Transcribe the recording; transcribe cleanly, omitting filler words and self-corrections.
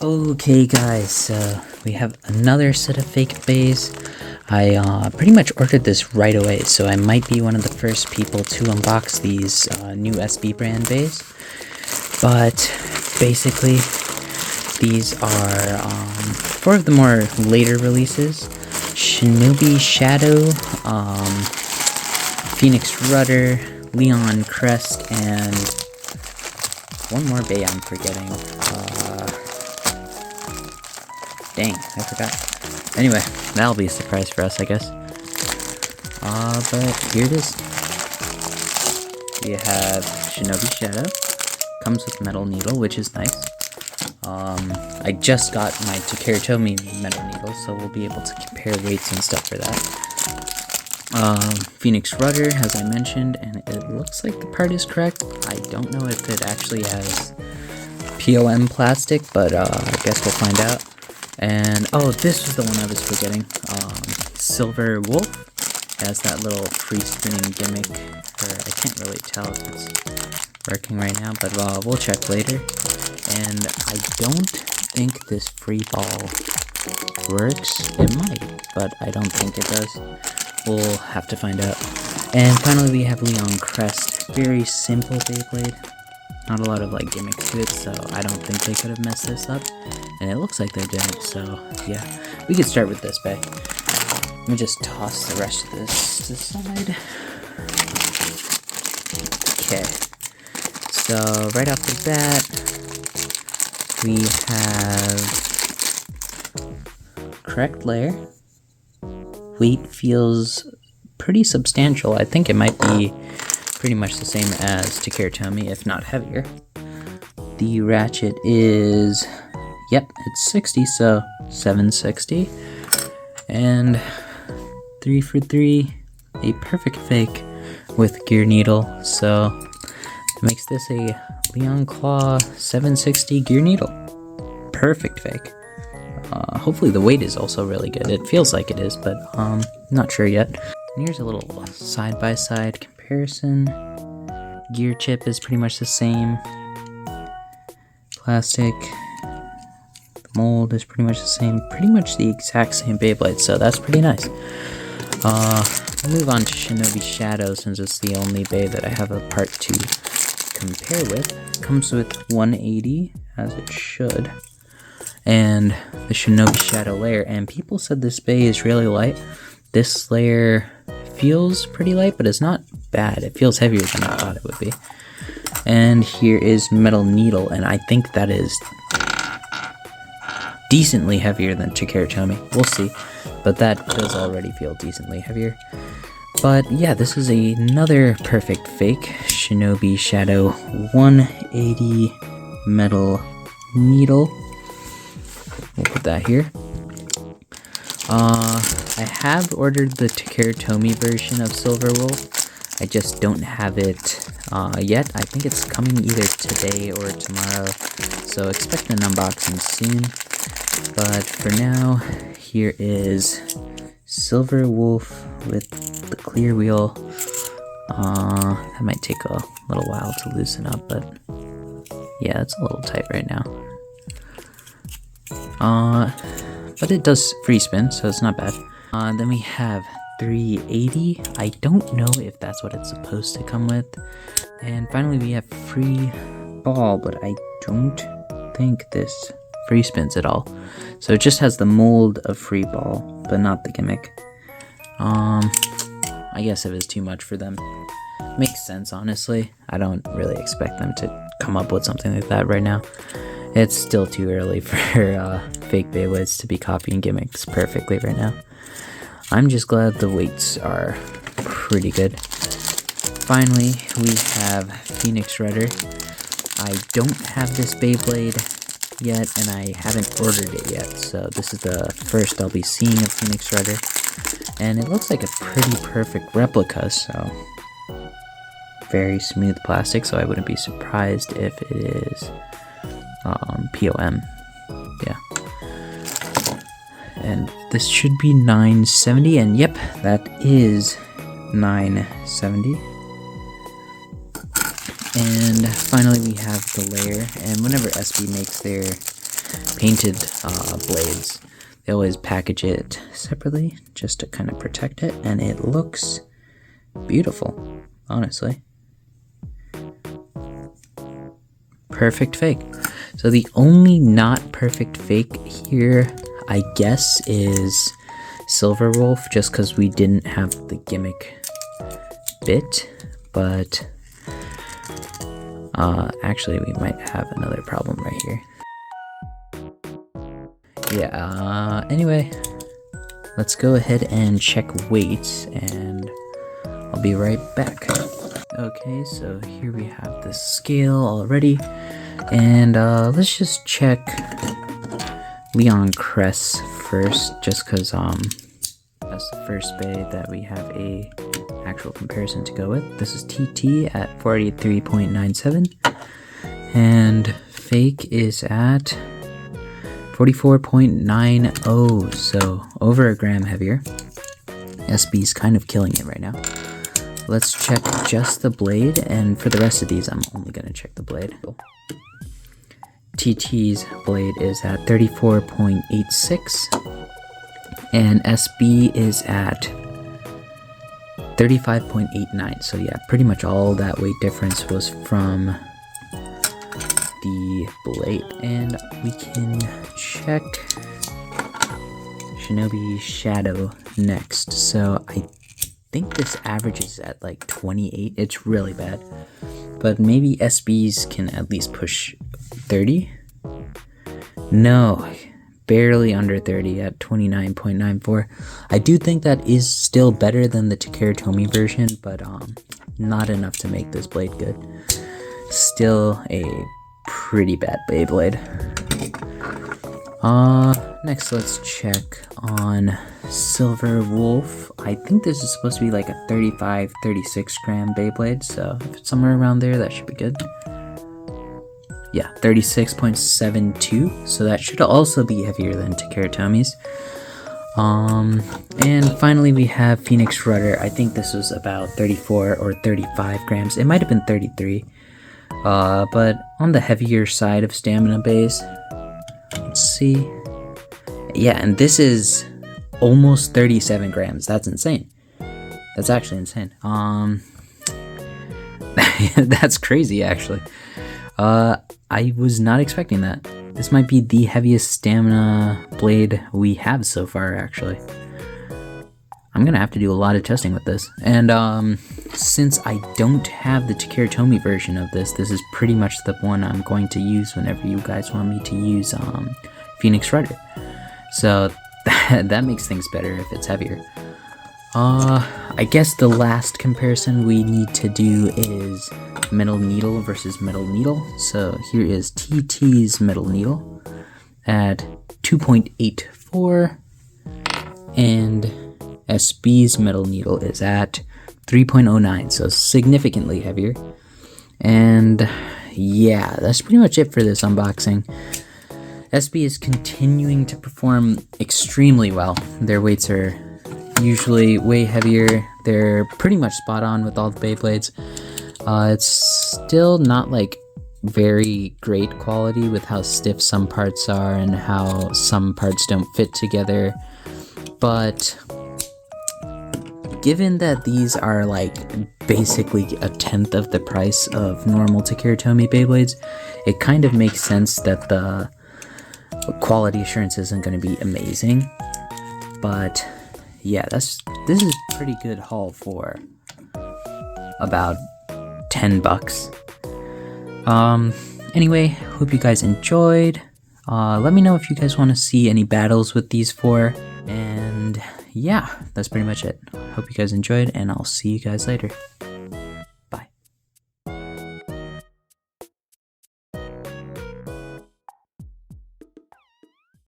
Okay guys, so we have another set of fake beys. I pretty much ordered this right away, so I might be one of the first people to unbox these new SB brand beys. But basically, these are four of the more later releases: Shinobi Shadow, Phoenix Rudder, Leon Crest, and one more bay I'm forgetting. Dang, I forgot. Anyway, that'll be a surprise for us, I guess. But here it is. We have Shinobi Shadow. Comes with metal needle, which is nice. I just got my Takeratomi metal needle, so we'll be able to compare weights and stuff for that. Phoenix Rudder, as I mentioned, and it looks like the part is correct. I don't know if it actually has POM plastic, but I guess we'll find out. And oh, this was the one I was forgetting. Silver Wolf has that little free spinning gimmick, or I can't really tell if it's working right now, but we'll check later. And I don't think this free ball works. It might, but I don't think it does. We'll have to find out. And finally we have Leon Crest. Very simple Beyblade. Not a lot of like gimmicks to it, so I don't think they could have messed this up. And it looks like they did, so yeah. We could start with this bay. Let me just toss the rest of this to the side. Okay. So right off the bat, we have correct layer. Weight feels pretty substantial. I think it might be pretty much the same as Takeratomi, if not heavier. The ratchet is, yep, it's 60, so 760. And 3 for 3, a perfect fake with gear needle. So it makes this a Leon Claw 760 gear needle. Perfect fake. Hopefully the weight is also really good. It feels like it is, but not sure yet. And here's a little side-by-side comparison. Gear chip is pretty much the same. Plastic. The mold is pretty much the same. Pretty much the exact same Beyblade, so that's pretty nice. Move on to Shinobi Shadow, since it's the only bay that I have a part to compare with. Comes with 180, as it should. And the Shinobi Shadow layer, and people said this bay is really light. This layer feels pretty light, but it's not bad. It feels heavier than I thought it would be. And here is metal needle, and I think that is decently heavier than Takeratomi. We'll see, but that does already feel decently heavier. But yeah, this is another perfect fake Shinobi Shadow 180 metal needle. We'll put that here. I have ordered the Takeratomi version of Silver Wolf. I just don't have it yet. I think it's coming either today or tomorrow, so expect an unboxing soon. But for now, here is Silver Wolf with the clear wheel. That might take a little while to loosen up, but yeah, it's a little tight right now. But it does free spin, so it's not bad. Then we have 380. I don't know if that's what it's supposed to come with. And finally we have free ball, but I don't think this free spins at all. So it just has the mold of free ball, but not the gimmick. I guess it was too much for them. Makes sense, honestly. I don't really expect them to come up with something like that right now. It's still too early for fake Beyblades to be copying gimmicks perfectly right now. I'm just glad the weights are pretty good. Finally, we have Phoenix Rudder. I don't have this Beyblade yet, and I haven't ordered it yet, so this is the first I'll be seeing of Phoenix Rudder. And it looks like a pretty perfect replica, so very smooth plastic, so I wouldn't be surprised if it is POM. Yeah. And this should be 970, and yep, that is 970. And finally we have the layer, and whenever SB makes their painted blades. They always package it separately just to kind of protect it, and it looks beautiful, honestly. Perfect fake. So the only not perfect fake here, I guess, is Silver Wolf, just because we didn't have the gimmick bit, but actually we might have another problem right here. Yeah, anyway, let's go ahead and check weights, and I'll be right back. Okay, so here we have the scale already, and let's just check Leon Crest first, just because that's the first bay that we have a actual comparison to go with. This is TT at 43.97, and fake is at 44.90, so over a gram heavier. SB's kind of killing it right now. Let's check just the blade, and for the rest of these, I'm only going to check the blade. TT's blade is at 34.86, and SB is at 35.89. So yeah, pretty much all that weight difference was from the blade. And we can check Shinobi Shadow next. So I think this averages at like 28. It's really bad, but maybe SBs can at least push 30. No, barely under 30 at 29.94. I do think that is still better than the Takara Tomy version, but not enough to make this blade good. Still a pretty bad Beyblade. Next let's check on Silver Wolf. I think this is supposed to be like a 35-36 gram Beyblade, so if it's somewhere around there, that should be good. Yeah, 36.72, so that should also be heavier than Takara Tomy's. And finally we have Phoenix Rudder. I think this was about 34 or 35 grams. It might have been 33, but on the heavier side of stamina base. Let's see. Yeah, and this is almost 37 grams. That's insane. That's actually insane. That's crazy, actually. I was not expecting that. This might be the heaviest stamina blade we have so far, actually. I'm gonna have to do a lot of testing with this. And since I don't have the Takara Tomy version of this, this is pretty much the one I'm going to use whenever you guys want me to use Phoenix Rudder. So that makes things better if it's heavier. I guess the last comparison we need to do is metal needle versus metal needle. So here is TT's metal needle at 2.84, and SB's metal needle is at 3.09, so significantly heavier. And yeah, that's pretty much it for this unboxing. SB is continuing to perform extremely well. Their weights are usually way heavier. They're pretty much spot on with all the Beyblades. It's still not like very great quality with how stiff some parts are and how some parts don't fit together, but given that these are like basically a tenth of the price of normal Takara Tomy Beyblades, it kind of makes sense that the quality assurance isn't going to be amazing. But yeah, this is pretty good haul for about $10. Anyway, hope you guys enjoyed. Let me know if you guys want to see any battles with these four, and yeah, that's pretty much it. Hope you guys enjoyed, and I'll see you guys later.